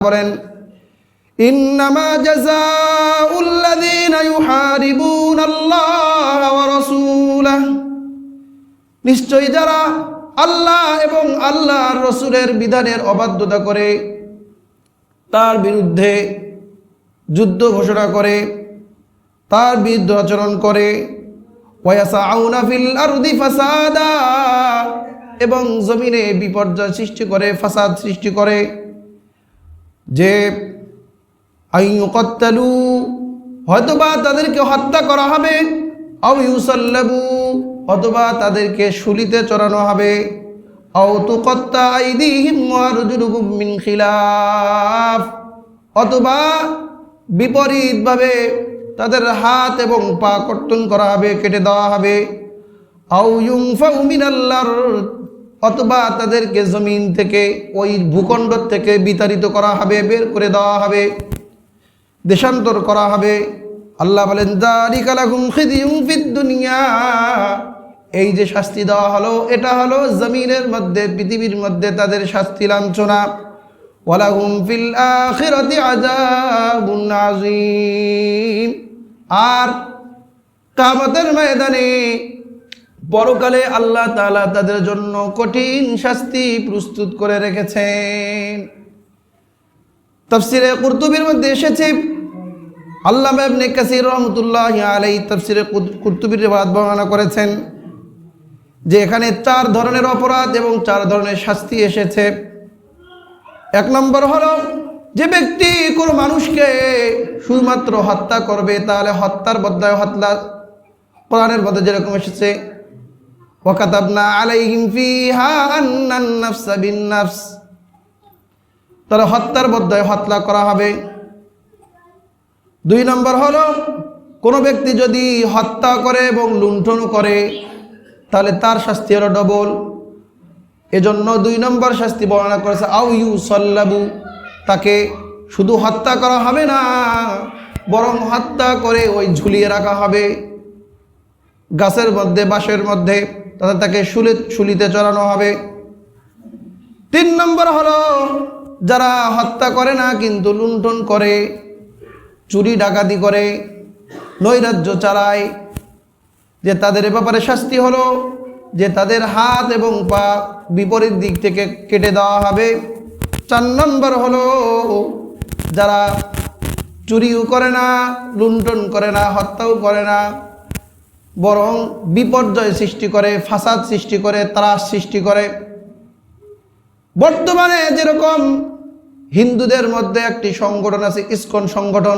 বলেন ইন্নামা জাযাউল্লাযীনা ইউহারিবুনাল্লাহ ওয়া রাসূলাহু, নিশ্চয়ই যারা আল্লাহ এবং আল্লাহর রাসূলের বিধানের অবাধ্যতা করে, তার বিরুদ্ধে যুদ্ধ ঘোষণা করে, তার বিরুদ্ধে আচরণ করে, ওয়া ইয়াসআউনা ফিল আরদি ফাসাদা, এবং জমিনে বিপর্যয় সৃষ্টি করে, ফাসাদ সৃষ্টি করে, যে আইয়ুকাত্তালু, হয়তোবা তাদেরকে হত্যা করা হবে, আও ইউসাল্লাবু, অথবা তাদেরকে শুলিতে চড়ানো হবে, আও তুকাত্তা আইদিহিম ওয়া আরজুলুহুম মিন খিলাফ, অথবা বিপরীতভাবে তাদের হাত এবং পা কর্তন করা হবে, কেটে দেওয়া হবে, আও ইউনফাউ মিনাল আরদ, অথবা তাদেরকে জমিন থেকে, ওই ভূখণ্ড থেকে বিতাড়িত করা হবে, বের করে দেওয়া হবে, দেশান্তর করা হবে। আল্লাহ বলেন যালিকা লাহুম খিযুন ফিদ দুনিয়া, এই যে শাস্তি দেওয়া হলো, এটা হলো জমিনের মধ্যে, পৃথিবীর মধ্যে তাদের শাস্তি লাঞ্ছনা। ওয়ালাহুম ফিল আখিরাতি আযাবুন আযীম, আর কিয়ামতের ময়দানে পরকালে আল্লাহ তাআলা তাদের জন্য কঠিন শাস্তি প্রস্তুত করে রেখেছেন। তাফসিরে কুরতুবির মধ্যে এসেছে, আল্লামা ইবনে কাসির রাহমাতুল্লাহি আলাইহি তাফসিরে কুরতুবির রিওয়ায়াত বর্ণনা করেছেন যে এখানে 4 ধরনের অপরাধ এবং 4 ধরনের শাস্তি এসেছে। 1 নম্বর হলো, যে ব্যক্তি কোনো মানুষকে শুধুমাত্র হত্যা করবে, তাহলে হত্যার বদলায় হত্যা, কোরআনের মধ্যে যেরকম এসেছে ওয়া কাতাবনা আলাইহিম ফিহা আন্নান নাফসা বিন নাফস, তাহলে হত্যার বদলায় হত্যা করা হবে। 2 নম্বর হলো, কোনো ব্যক্তি যদি হত্যা করে এবং লুণ্ঠন করে, তাহলে তার শাস্তি হলো ডবল। এজন্য 2 নম্বর শাস্তি বর্ণনা করেছে আও ইউসাল্লাবু, তাকে শুধু হত্যা করা হবে না, বরং হত্যা করে ওই ঝুলিয়ে রাখা হবে গাছের মধ্যে, বাঁশের মধ্যে, তাকে শুলিতে চড়ানো হবে। 3 নম্বর হলো, যারা হত্যা করে না কিন্তু লুণ্ঠন করে, চুরি ডাকাতি করে, নৈরাজ্য চালায়, যে তাদের ব্যাপারে শাস্তি হলো যে তাদের হাত এবং পা বিপরীত দিক থেকে কেটে দেওয়া হবে। 4 নম্বর হলো, যারা চুরিও করে না, লুণ্ঠন করে না, হত্যাও করে না, বরং বিপর্যয় সৃষ্টি করে, ফাসাদ সৃষ্টি করে, ত্রাস সৃষ্টি করে। বর্তমানে যেরকম হিন্দুদের মধ্যে একটি সংগঠন আছে, ইসকন সংগঠন,